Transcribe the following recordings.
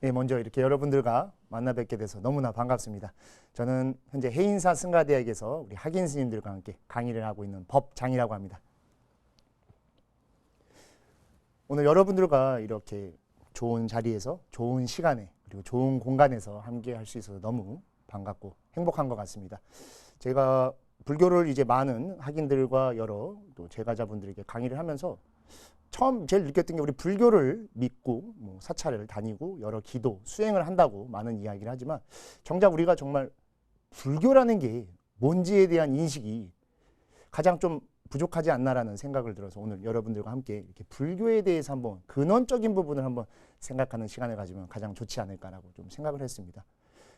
네, 먼저 이렇게 여러분들과 만나 뵙게 돼서 너무나 반갑습니다. 저는 현재 해인사 승가대학에서 우리 학인 스님들과 함께 강의를 하고 있는 법장이라고 합니다. 오늘 여러분들과 이렇게 좋은 자리에서 좋은 시간에 그리고 좋은 공간에서 함께 할 수 있어서 너무 반갑고 행복한 것 같습니다. 제가 불교를 이제 많은 학인들과 여러 또 제가자분들에게 강의를 하면서 처음 제일 느꼈던 게 우리 불교를 믿고 사찰을 다니고 여러 기도, 수행을 한다고 많은 이야기를 하지만 정작 우리가 정말 불교라는 게 뭔지에 대한 인식이 가장 좀 부족하지 않나라는 생각을 들어서 오늘 여러분들과 함께 이렇게 불교에 대해서 한번 근원적인 부분을 한번 생각하는 시간을 가지면 가장 좋지 않을까라고 좀 생각을 했습니다.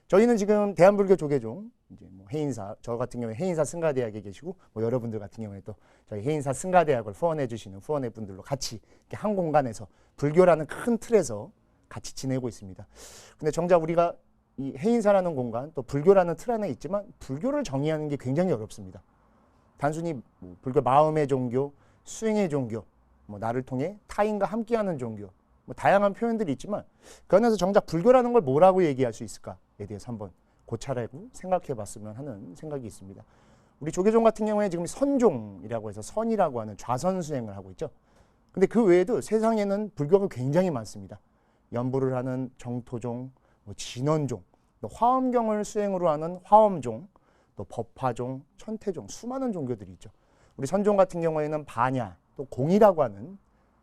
저희는 지금 대한불교 조계종 이제 해인사, 저 같은 경우에 해인사 승가대학에 계시고 여러분들 같은 경우에 또 저희 해인사 승가대학을 후원해 주시는 후원회 분들로 같이 이렇게 한 공간에서 불교라는 큰 틀에서 같이 지내고 있습니다. 근데 정작 우리가 이 해인사라는 공간 또 불교라는 틀 안에 있지만 불교를 정의하는 게 굉장히 어렵습니다. 단순히 불교 마음의 종교, 수행의 종교, 나를 통해 타인과 함께하는 종교, 다양한 표현들이 있지만 그 안에서 정작 불교라는 걸 뭐라고 얘기할 수 있을까에 대해서 한번 고찰하고 생각해 봤으면 하는 생각이 있습니다. 우리 조계종 같은 경우에 지금 선종이라고 해서 선이라고 하는 좌선 수행을 하고 있죠. 근데 그 외에도 세상에는 불교가 굉장히 많습니다. 연부를 하는 정토종, 진원종, 또 화엄경을 수행으로 하는 화엄종, 또 법화종, 천태종, 수많은 종교들이 있죠. 우리 선종 같은 경우에는 반야, 또 공이라고 하는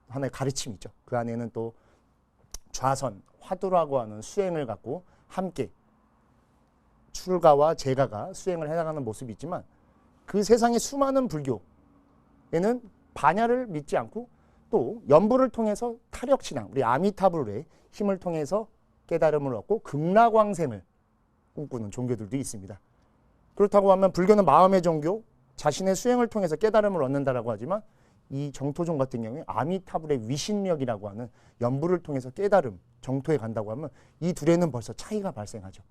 하나의 가르침이 있죠. 그 안에는 또 좌선, 화두라고 하는 수행을 갖고 함께 출가와 제가가 수행을 해나가는 모습이 있지만 그 세상의 수많은 불교에는 반야를 믿지 않고 또 연부를 통해서 타력신앙, 우리 아미타불의 힘을 통해서 깨달음을 얻고 극락왕생을 꿈꾸는 종교들도 있습니다. 그렇다고 하면 불교는 마음의 종교, 자신의 수행을 통해서 깨달음을 얻는다라고 하지만 이 정토종 같은 경우에 아미타불의 위신력이라고 하는 연부를 통해서 깨달음, 정토에 간다고 하면 이 둘에는 벌써 차이가 발생하죠.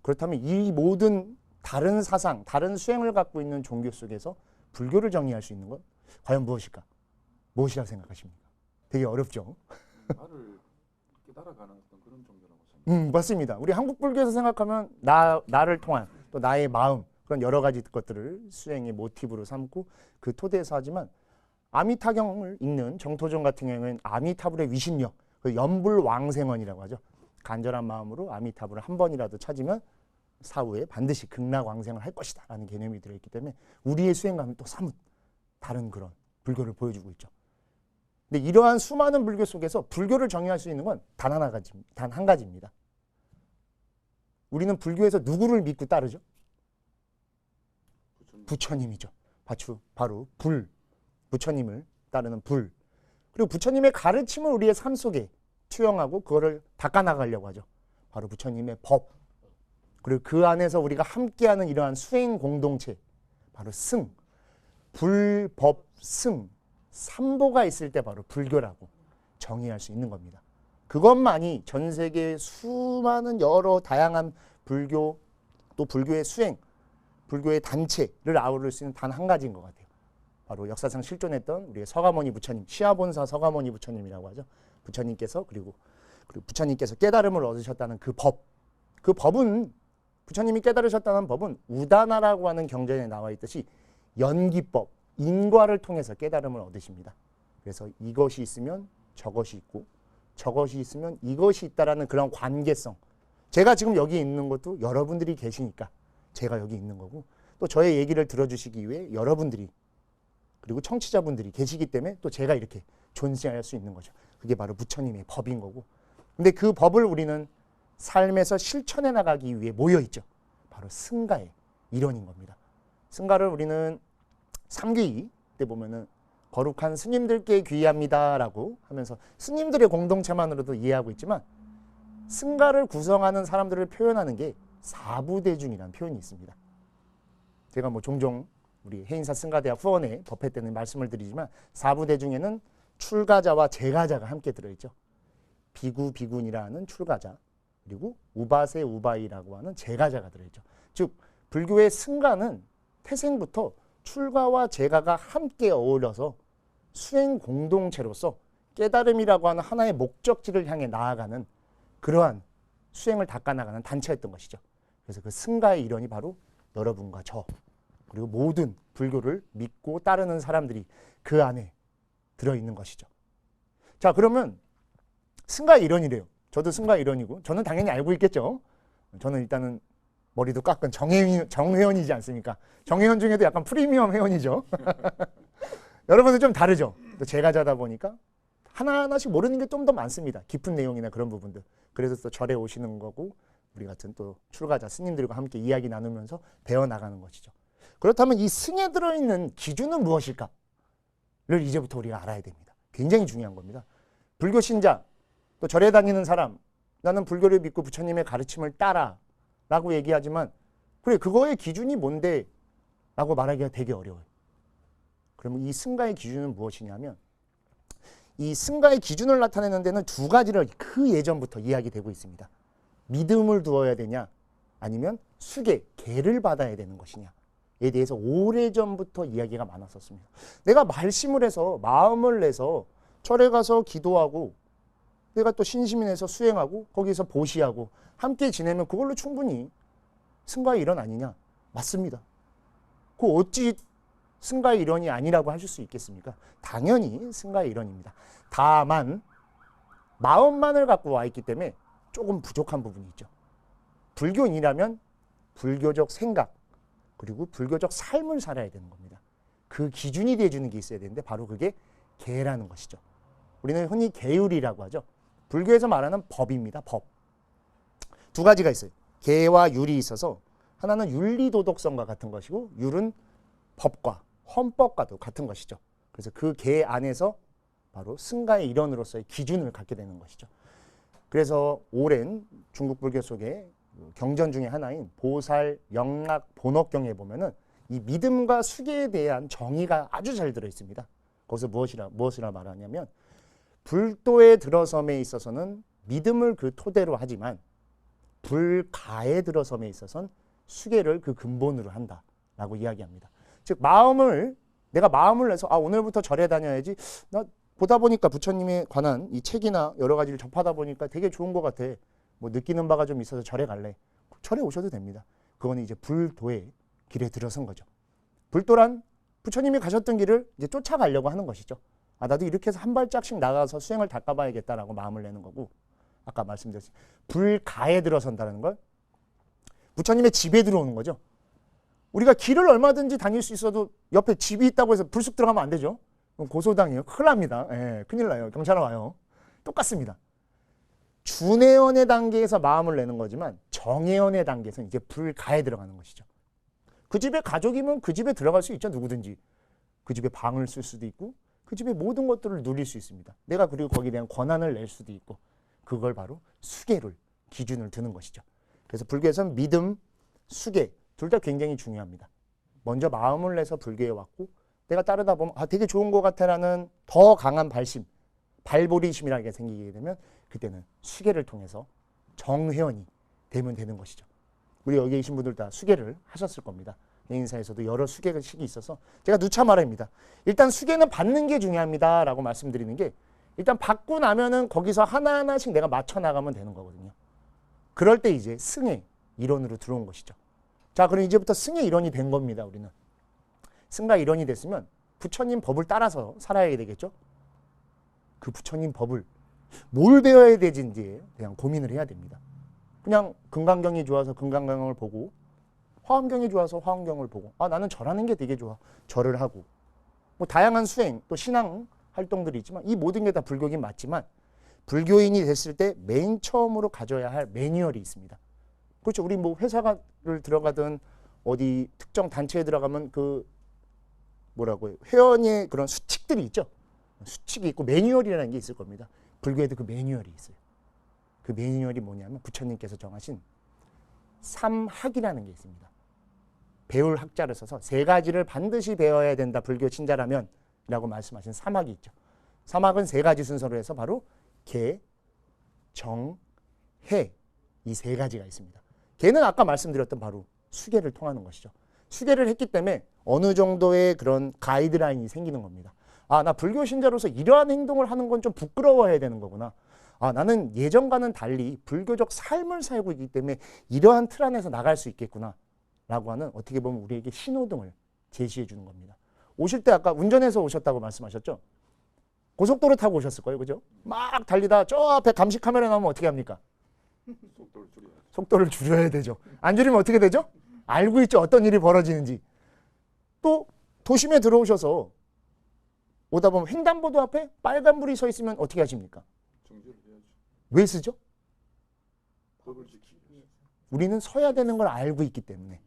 그렇다면 이 모든 다른 사상, 다른 수행을 갖고 있는 종교 속에서 불교를 정의할 수 있는 건 과연 무엇일까? 무엇이라고 생각하십니까? 되게 어렵죠? 나를 깨달아가는 어떤 그런 종교라고 생각합니다. 맞습니다. 우리 한국 불교에서 생각하면 나를 통한 또 나의 마음 그런 여러 가지 것들을 수행의 모티브로 삼고 그 토대에서 하지만 아미타경을 읽는 정토종 같은 경우에는 아미타불의 위신력, 그 연불왕생원이라고 하죠. 간절한 마음으로 아미타불을 한 번이라도 찾으면 사후에 반드시 극락왕생을 할 것이다 라는 개념이 들어있기 때문에 우리의 수행과는 또 사뭇 다른 그런 불교를 보여주고 있죠. 근데 이러한 수많은 불교 속에서 불교를 정의할 수 있는 건 단 한 가지입니다. 우리는 불교에서 누구를 믿고 따르죠? 부처님이죠. 바로 불. 부처님을 따르는 불. 그리고 부처님의 가르침을 우리의 삶 속에 투영하고 그거를 닦아나가려고 하죠. 바로 부처님의 법. 그리고 그 안에서 우리가 함께하는 이러한 수행 공동체. 바로 승. 불, 법, 승. 삼보가 있을 때 바로 불교라고 정의할 수 있는 겁니다. 그것만이 전 세계의 수많은 여러 다양한 불교 또 불교의 수행, 불교의 단체를 아우를 수 있는 단 한 가지인 것 같아요. 바로 역사상 실존했던 우리의 서가모니 부처님, 시아본사 서가모니 부처님이라고 하죠. 부처님께서 그리고 부처님께서 깨달음을 얻으셨다는 그 법. 그 법은 부처님이 깨달으셨다는 법은 우다나라고 하는 경전에 나와 있듯이 연기법, 인과를 통해서 깨달음을 얻으십니다. 그래서 이것이 있으면 저것이 있고 저것이 있으면 이것이 있다라는 그런 관계성. 제가 지금 여기 있는 것도 여러분들이 계시니까 제가 여기 있는 거고 또 저의 얘기를 들어주시기 위해 여러분들이 그리고 청취자분들이 계시기 때문에 또 제가 이렇게 존재할 수 있는 거죠. 그게 바로 부처님의 법인 거고. 근데 그 법을 우리는 삶에서 실천해 나가기 위해 모여있죠. 바로 승가의 일원인 겁니다. 승가를 우리는 삼귀 때 보면은 거룩한 스님들께 귀의합니다라고 하면서 스님들의 공동체만으로도 이해하고 있지만 승가를 구성하는 사람들을 표현하는 게 사부대중이라는 표현이 있습니다. 제가 종종 우리 해인사 승가대학 후원회 법회 때는 말씀을 드리지만 사부대중에는 출가자와 제가자가 함께 들어있죠. 비구, 비군이라는 출가자 그리고 우바세, 우바이라고 하는 제가자가 들어있죠. 즉 불교의 승가는 태생부터 출가와 제가가 함께 어울려서 수행 공동체로서 깨달음이라고 하는 하나의 목적지를 향해 나아가는 그러한 수행을 닦아나가는 단체였던 것이죠. 그래서 그 승가의 일원이 바로 여러분과 저 그리고 모든 불교를 믿고 따르는 사람들이 그 안에 들어있는 것이죠. 자, 그러면 승가의 일원이래요. 저도 승가의 일원이고 저는 당연히 알고 있겠죠. 저는 일단은 머리도 깎은 정회원이지 않습니까? 정회원 중에도 약간 프리미엄 회원이죠. 여러분은 좀 다르죠. 또 제가자다 보니까 하나하나씩 모르는 게 좀 더 많습니다. 깊은 내용이나 그런 부분들. 그래서 또 절에 오시는 거고 우리 같은 또 출가자 스님들과 함께 이야기 나누면서 배워나가는 것이죠. 그렇다면 이 승에 들어있는 기준은 무엇일까를 이제부터 우리가 알아야 됩니다. 굉장히 중요한 겁니다. 불교 신자, 또 절에 다니는 사람, 나는 불교를 믿고 부처님의 가르침을 따라 라고 얘기하지만 그래 그거의 기준이 뭔데? 라고 말하기가 되게 어려워요. 그러면 이 승가의 기준은 무엇이냐면 이 승가의 기준을 나타내는 데는 두 가지를 그 예전부터 이야기되고 있습니다. 믿음을 두어야 되냐 아니면 수계, 계를 받아야 되는 것이냐에 대해서 오래전부터 이야기가 많았었습니다. 내가 말심을 해서 마음을 내서 절에 가서 기도하고 내가 또 신심이 내서 수행하고 거기서 보시하고 함께 지내면 그걸로 충분히 승가의 일원 아니냐? 맞습니다. 그 어찌 승가의 일원이 아니라고 하실 수 있겠습니까? 당연히 승가의 일원입니다. 다만 마음만을 갖고 와 있기 때문에 조금 부족한 부분이 있죠. 불교인이라면 불교적 생각 그리고 불교적 삶을 살아야 되는 겁니다. 그 기준이 돼주는 게 있어야 되는데 바로 그게 계라는 것이죠. 우리는 흔히 계율이라고 하죠. 불교에서 말하는 법입니다. 법. 두 가지가 있어요. 계와 율이 있어서 하나는 윤리도덕성과 같은 것이고 율은 법과 헌법과도 같은 것이죠. 그래서 그 계 안에서 바로 승가의 일원으로서의 기준을 갖게 되는 것이죠. 그래서 오랜 중국 불교 속의 경전 중에 하나인 보살 영락 본업경에 보면은 이 믿음과 수계에 대한 정의가 아주 잘 들어 있습니다. 거기서 무엇이라 말하냐면 불도에 들어섬에 있어서는 믿음을 그 토대로 하지만 불가에 들어섬에 있어서는 수계를 그 근본으로 한다라고 이야기합니다. 즉 내가 마음을 내서 오늘부터 절에 다녀야지. 나 보다 보니까 부처님에 관한 이 책이나 여러 가지를 접하다 보니까 되게 좋은 것 같아. 뭐 느끼는 바가 좀 있어서 절에 갈래. 절에 오셔도 됩니다. 그거는 이제 불도의 길에 들어선 거죠. 불도란 부처님이 가셨던 길을 이제 쫓아가려고 하는 것이죠. 나도 이렇게 해서 한 발짝씩 나가서 수행을 닦아봐야겠다라고 마음을 내는 거고 아까 말씀드렸듯이 불가에 들어선다는 걸 부처님의 집에 들어오는 거죠. 우리가 길을 얼마든지 다닐 수 있어도 옆에 집이 있다고 해서 불쑥 들어가면 안 되죠. 그럼 고소당해요. 큰일 납니다. 예, 큰일 나요. 경찰 와요. 똑같습니다. 준회원의 단계에서 마음을 내는 거지만 정회원의 단계에서는 이제 불가에 들어가는 것이죠. 그 집에 가족이면 그 집에 들어갈 수 있죠. 누구든지. 그 집에 방을 쓸 수도 있고 그 집의 모든 것들을 누릴 수 있습니다. 내가 그리고 거기에 대한 권한을 낼 수도 있고 그걸 바로 수계를 기준을 두는 것이죠. 그래서 불교에서는 믿음, 수계 둘 다 굉장히 중요합니다. 먼저 마음을 내서 불교에 왔고 내가 따르다 보면 되게 좋은 것 같아라는 더 강한 발심, 발보리심이라는 게 생기게 되면 그때는 수계를 통해서 정회원이 되면 되는 것이죠. 우리 여기 계신 분들 다 수계를 하셨을 겁니다. 개인사에서도 여러 수계식이 있어서 제가 누차 말합니다. 일단 수계는 받는 게 중요합니다 라고 말씀드리는 게 일단 받고 나면은 거기서 하나하나씩 내가 맞춰 나가면 되는 거거든요. 그럴 때 이제 승의 일원으로 들어온 것이죠. 자, 그럼 이제부터 승의 일원이 된 겁니다. 우리는 승가 일원이 됐으면 부처님 법을 따라서 살아야 되겠죠. 그 부처님 법을 뭘 배워야 되는지에 대한 고민을 해야 됩니다. 그냥 금강경이 좋아서 금강경을 보고 화엄경이 좋아서 화엄경을 보고 나는 절하는 게 되게 좋아. 절을 하고 뭐 다양한 수행 또 신앙 활동들이 있지만 이 모든 게 다 불교긴 맞지만 불교인이 됐을 때 맨 처음으로 가져야 할 매뉴얼이 있습니다. 그렇죠. 우리 뭐 회사를 들어가든 어디 특정 단체에 들어가면 그 뭐라고요? 회원의 그런 수칙들이 있죠. 수칙이 있고 매뉴얼이라는 게 있을 겁니다. 불교에도 그 매뉴얼이 있어요. 그 매뉴얼이 뭐냐면 부처님께서 정하신 삼학이라는 게 있습니다. 배울 학자를 써서 세 가지를 반드시 배워야 된다. 불교 신자라면 라고 말씀하신 삼학이 있죠. 삼학은 세 가지 순서로 해서 바로 계, 정, 해 이 세 가지가 있습니다. 계는 아까 말씀드렸던 바로 수계를 통하는 것이죠. 수계를 했기 때문에 어느 정도의 그런 가이드라인이 생기는 겁니다. 나 불교 신자로서 이러한 행동을 하는 건 좀 부끄러워해야 되는 거구나. 아, 나는 예전과는 달리 불교적 삶을 살고 있기 때문에 이러한 틀 안에서 나갈 수 있겠구나 라고 하는 어떻게 보면 우리에게 신호등을 제시해 주는 겁니다. 오실 때 아까 운전해서 오셨다고 말씀하셨죠? 고속도로 타고 오셨을 거예요. 그죠? 막 달리다 저 앞에 감시 카메라 나오면 어떻게 합니까? 속도를 줄여야죠. 속도를 줄여야 되죠. 안 줄이면 어떻게 되죠? 알고 있죠. 어떤 일이 벌어지는지. 또 도심에 들어오셔서 오다 보면 횡단보도 앞에 빨간불이 서 있으면 어떻게 하십니까? 정지를 해야죠. 왜 쓰죠? 법을 지키기 위해서. 우리는 서야 되는 걸 알고 있기 때문에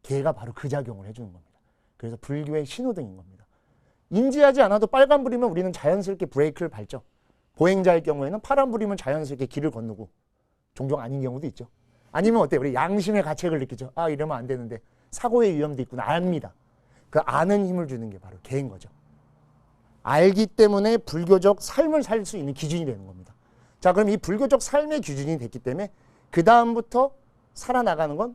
걔가 바로 그 작용을 해주는 겁니다. 그래서 불교의 신호등인 겁니다. 인지하지 않아도 빨간불이면 우리는 자연스럽게 브레이크를 밟죠. 보행자의 경우에는 파란불이면 자연스럽게 길을 건너고 종종 아닌 경우도 있죠. 아니면 어때요? 우리 양심의 가책을 느끼죠. 아, 이러면 안 되는데 사고의 위험도 있구나. 압니다. 그 아는 힘을 주는 게 바로 개인 거죠. 알기 때문에 불교적 삶을 살 수 있는 기준이 되는 겁니다. 자, 그럼 이 불교적 삶의 기준이 됐기 때문에 그 다음부터 살아나가는 건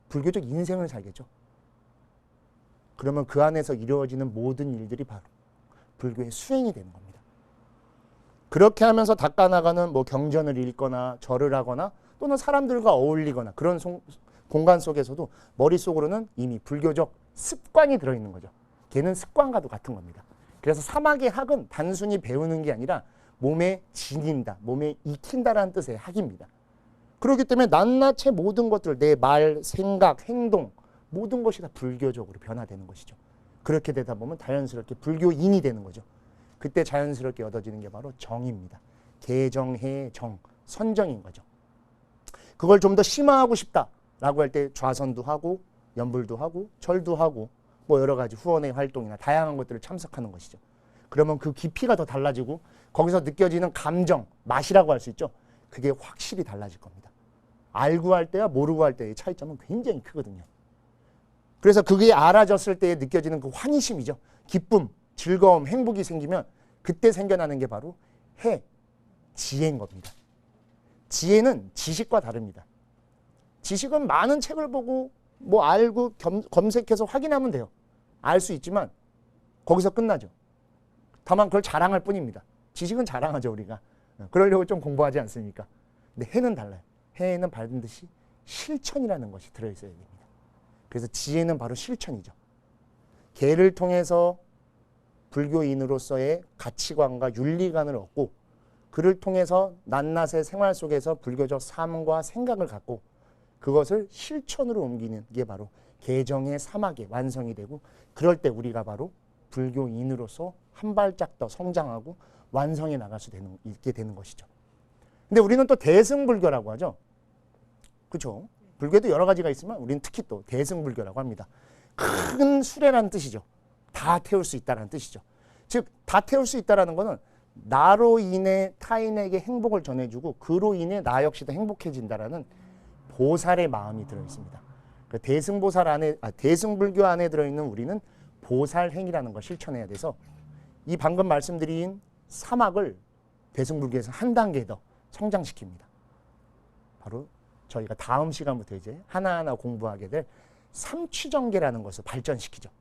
불교적 인생을 살겠죠. 그러면 그 안에서 이루어지는 모든 일들이 바로 불교의 수행이 되는 겁니다. 그렇게 하면서 닦아나가는 뭐 경전을 읽거나 절을 하거나 또는 사람들과 어울리거나 그런 공간 속에서도 머릿속으로는 이미 불교적 습관이 들어있는 거죠. 걔는 습관과도 같은 겁니다. 그래서 사막의 학은 단순히 배우는 게 아니라 몸에 지닌다, 몸에 익힌다라는 뜻의 학입니다. 그렇기 때문에 낱낱이 모든 것들, 내 말, 생각, 행동 모든 것이 다 불교적으로 변화되는 것이죠. 그렇게 되다 보면 자연스럽게 불교인이 되는 거죠. 그때 자연스럽게 얻어지는 게 바로 정입니다. 개정해 정, 선정인 거죠. 그걸 좀 더 심화하고 싶다라고 할 때 좌선도 하고 연불도 하고 절도 하고 뭐 여러 가지 후원의 활동이나 다양한 것들을 참석하는 것이죠. 그러면 그 깊이가 더 달라지고 거기서 느껴지는 감정, 맛이라고 할 수 있죠. 그게 확실히 달라질 겁니다. 알고 할 때와 모르고 할 때의 차이점은 굉장히 크거든요. 그래서 그게 알아졌을 때 느껴지는 그 환희심이죠. 기쁨, 즐거움, 행복이 생기면 그때 생겨나는 게 바로 지혜인 겁니다. 지혜는 지식과 다릅니다. 지식은 많은 책을 보고 뭐 알고 검색해서 확인하면 돼요. 알 수 있지만 거기서 끝나죠. 다만 그걸 자랑할 뿐입니다. 지식은 자랑하죠, 우리가. 그러려고 좀 공부하지 않습니까? 근데 해는 달라요. 해에는 반드시 실천이라는 것이 들어있어야 됩니다. 그래서 지혜는 바로 실천이죠. 개를 통해서 불교인으로서의 가치관과 윤리관을 얻고 그를 통해서 낱낱의 생활 속에서 불교적 삶과 생각을 갖고 그것을 실천으로 옮기는 게 바로 개정의 사막의 완성이 되고 그럴 때 우리가 바로 불교인으로서 한 발짝 더 성장하고 완성해 나갈 수 있게 되는 것이죠. 근데 우리는 또 대승불교라고 하죠. 그렇죠? 불교도 여러 가지가 있지만 우리는 특히 또 대승불교라고 합니다. 큰 수레라는 뜻이죠. 다 태울 수 있다는 뜻이죠. 즉, 다 태울 수 있다는 것은 나로 인해 타인에게 행복을 전해주고 그로 인해 나 역시도 행복해진다라는 보살의 마음이 들어있습니다. 그 대승불교 안에 들어있는 우리는 보살행이라는 걸 실천해야 돼서 이 방금 말씀드린 사막을 대승불교에서 한 단계 더 성장시킵니다. 바로 저희가 다음 시간부터 이제 하나하나 공부하게 될 삼취정계라는 것을 발전시키죠.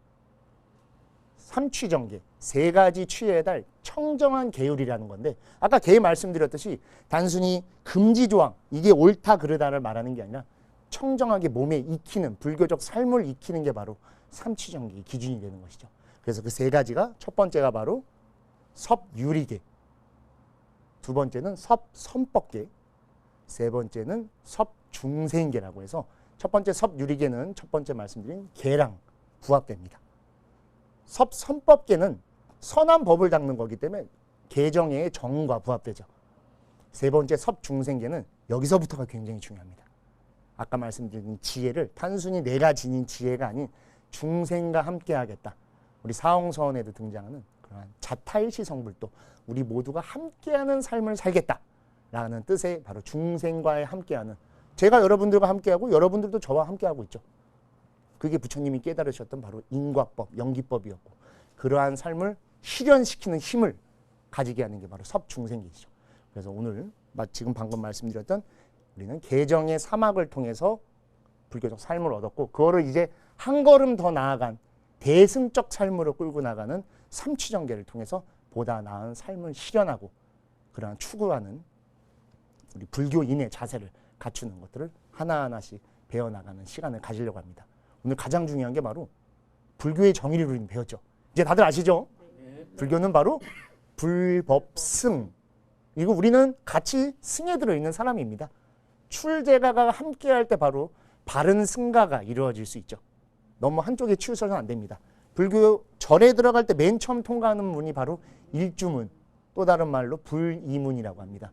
삼취정계, 세 가지 취해야 할 청정한 계율이라는 건데 아까 개 말씀드렸듯이 단순히 금지조항, 이게 옳다 그르다를 말하는 게 아니라 청정하게 몸에 익히는 불교적 삶을 익히는 게 바로 삼취정계의 기준이 되는 것이죠. 그래서 그 세 가지가 첫 번째가 바로 섭유리계, 두 번째는 섭선법계, 세 번째는 섭중생계라고 해서 첫 번째 섭유리계는 첫 번째 말씀드린 계랑 부합됩니다. 섭선법계는 선한 법을 닦는 거기 때문에 계정의 정과 부합되죠. 세 번째 섭중생계는 여기서부터가 굉장히 중요합니다. 아까 말씀드린 지혜를 단순히 내가 지닌 지혜가 아닌 중생과 함께 하겠다. 우리 사홍서원에도 등장하는 그러한 자타일시 성불도 우리 모두가 함께하는 삶을 살겠다라는 뜻의 바로 중생과의 함께하는 제가 여러분들과 함께하고 여러분들도 저와 함께하고 있죠. 그게 부처님이 깨달으셨던 바로 인과법, 연기법이었고 그러한 삶을 실현시키는 힘을 가지게 하는 게 바로 섭중생계이죠. 그래서 오늘 지금 방금 말씀드렸던 우리는 개정의 사막을 통해서 불교적 삶을 얻었고 그거를 이제 한 걸음 더 나아간 대승적 삶으로 끌고 나가는 삼취정계를 통해서 보다 나은 삶을 실현하고 그러한 추구하는 우리 불교인의 자세를 갖추는 것들을 하나하나씩 배워나가는 시간을 가지려고 합니다. 오늘 가장 중요한 게 바로 불교의 정의를 우리는 배웠죠. 이제 다들 아시죠? 불교는 바로 불법승. 이거 우리는 같이 승에 들어있는 사람입니다. 출제가가 함께할 때 바로 바른 승가가 이루어질 수 있죠. 너무 한쪽에 치우쳐서는 안 됩니다. 불교 절에 들어갈 때 맨 처음 통과하는 문이 바로 일주문, 또 다른 말로 불이문이라고 합니다.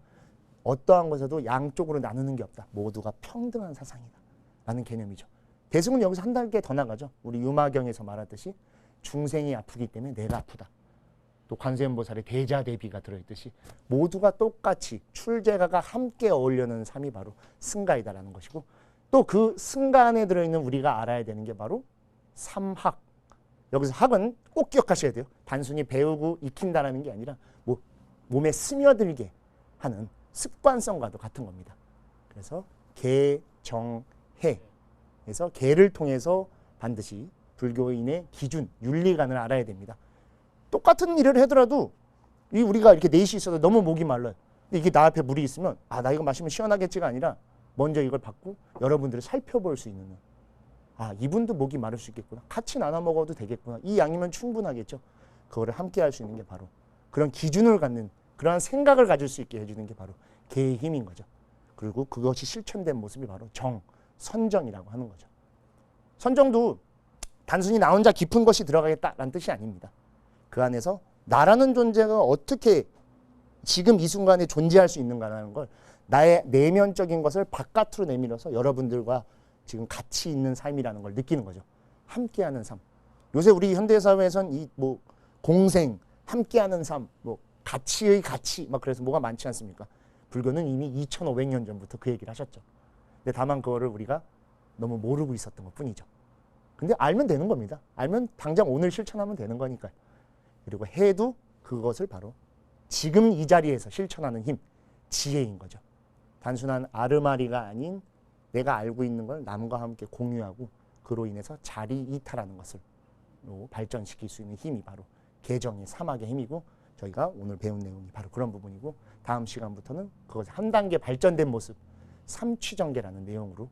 어떠한 것에도 양쪽으로 나누는 게 없다. 모두가 평등한 사상이다 라는 개념이죠. 대승은 여기서 한 단계 더 나가죠. 우리 유마경에서 말하듯이 중생이 아프기 때문에 내가 아프다. 또 관세음보살의 대자대비가 들어있듯이 모두가 똑같이 출제가가 함께 어울려는 삶이 바로 승가이다라는 것이고, 또 그 승가 안에 들어있는 우리가 알아야 되는 게 바로 삼학. 여기서 학은 꼭 기억하셔야 돼요. 단순히 배우고 익힌다라는 게 아니라 몸에 스며들게 하는 습관성과도 같은 겁니다. 그래서 계, 정, 해. 그래서 계를 통해서 반드시 불교인의 기준, 윤리관을 알아야 됩니다. 똑같은 일을 하더라도 이 우리가 이렇게 넷이 있어도 너무 목이 말라요. 근데 이게 나 앞에 물이 있으면 나 이거 마시면 시원하겠지가 아니라 먼저 이걸 받고 여러분들을 살펴볼 수 있는, 이분도 목이 마를 수 있겠구나. 같이 나눠 먹어도 되겠구나. 이 양이면 충분하겠죠. 그거를 함께 할 수 있는 게 바로 그런 기준을 갖는, 그러한 생각을 가질 수 있게 해주는 게 바로 계의 힘인 거죠. 그리고 그것이 실천된 모습이 바로 정, 선정이라고 하는 거죠. 선정도 단순히 나 혼자 깊은 것이 들어가겠다라는 뜻이 아닙니다. 그 안에서 나라는 존재가 어떻게 지금 이 순간에 존재할 수 있는가라는 걸, 나의 내면적인 것을 바깥으로 내밀어서 여러분들과 지금 같이 있는 삶이라는 걸 느끼는 거죠. 함께하는 삶. 요새 우리 현대사회에선 이 공생, 함께하는 삶, 가치의 가치, 그래서 뭐가 많지 않습니까? 불교는 이미 2500년 전부터 그 얘기를 하셨죠. 근데 다만 그거를 우리가 너무 모르고 있었던 것 뿐이죠. 근데 알면 되는 겁니다. 알면 당장 오늘 실천하면 되는 거니까요. 그리고 해도 그것을 바로 지금 이 자리에서 실천하는 힘, 지혜인 거죠. 단순한 아르마리가 아닌 내가 알고 있는 걸 남과 함께 공유하고 그로 인해서 자리 이탈하는 것을 발전시킬 수 있는 힘이 바로 개정의 사막의 힘이고, 저희가 오늘 배운 내용이 바로 그런 부분이고, 다음 시간부터는 그것이 한 단계 발전된 모습, 삼취정계라는 내용으로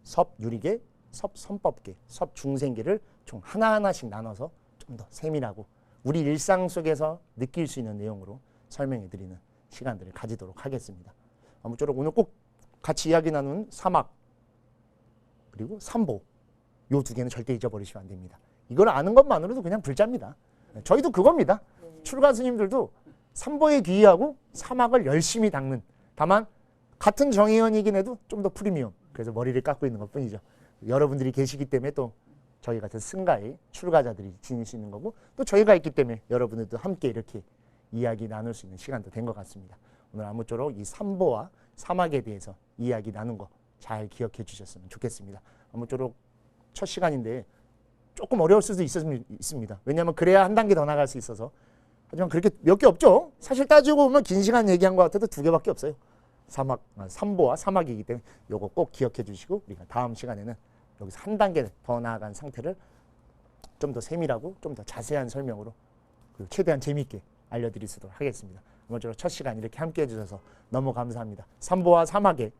섭유리계, 섭선법계, 섭중생계를 총 하나하나씩 나눠서 좀 더 세밀하고 우리 일상 속에서 느낄 수 있는 내용으로 설명해 드리는 시간들을 가지도록 하겠습니다. 아무쪼록 오늘 꼭 같이 이야기 나눈 사막 그리고 삼보, 요 두 개는 절대 잊어버리시면 안 됩니다. 이걸 아는 것만으로도 그냥 불자입니다. 저희도 그겁니다. 출가 스님들도 삼보에 귀의하고 사막을 열심히 닦는, 다만 같은 정의원이긴 해도 좀 더 프리미엄, 그래서 머리를 깎고 있는 것 뿐이죠. 여러분들이 계시기 때문에 또 저희 같은 승가의 출가자들이 지닐 수 있는 거고, 또 저희가 있기 때문에 여러분들도 함께 이렇게 이야기 나눌 수 있는 시간도 된 것 같습니다. 오늘 아무쪼록 이 삼보와 사막에 대해서 이야기 나눈 거 잘 기억해 주셨으면 좋겠습니다. 아무쪼록 첫 시간인데 조금 어려울 수도 있습니다. 왜냐하면 그래야 한 단계 더 나갈 수 있어서. 하지만 그렇게 몇 개 없죠. 사실 따지고 보면 긴 시간 얘기한 것 같아도 2개밖에 없어요. 삼보와 사막이기 때문에 요거 꼭 기억해 주시고, 우리가 다음 시간에는 여기서 한 단계 더 나아간 상태를 좀 더 세밀하고 좀 더 자세한 설명으로 그리고 최대한 재미있게 알려드릴 수 있도록 하겠습니다. 아무쪼록 첫 시간 이렇게 함께 해주셔서 너무 감사합니다. 삼보와 사막에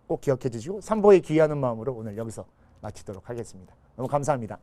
꼭 기억해 주시고, 삼보에 귀의하는 마음으로 오늘 여기서 마치도록 하겠습니다. 너무 감사합니다.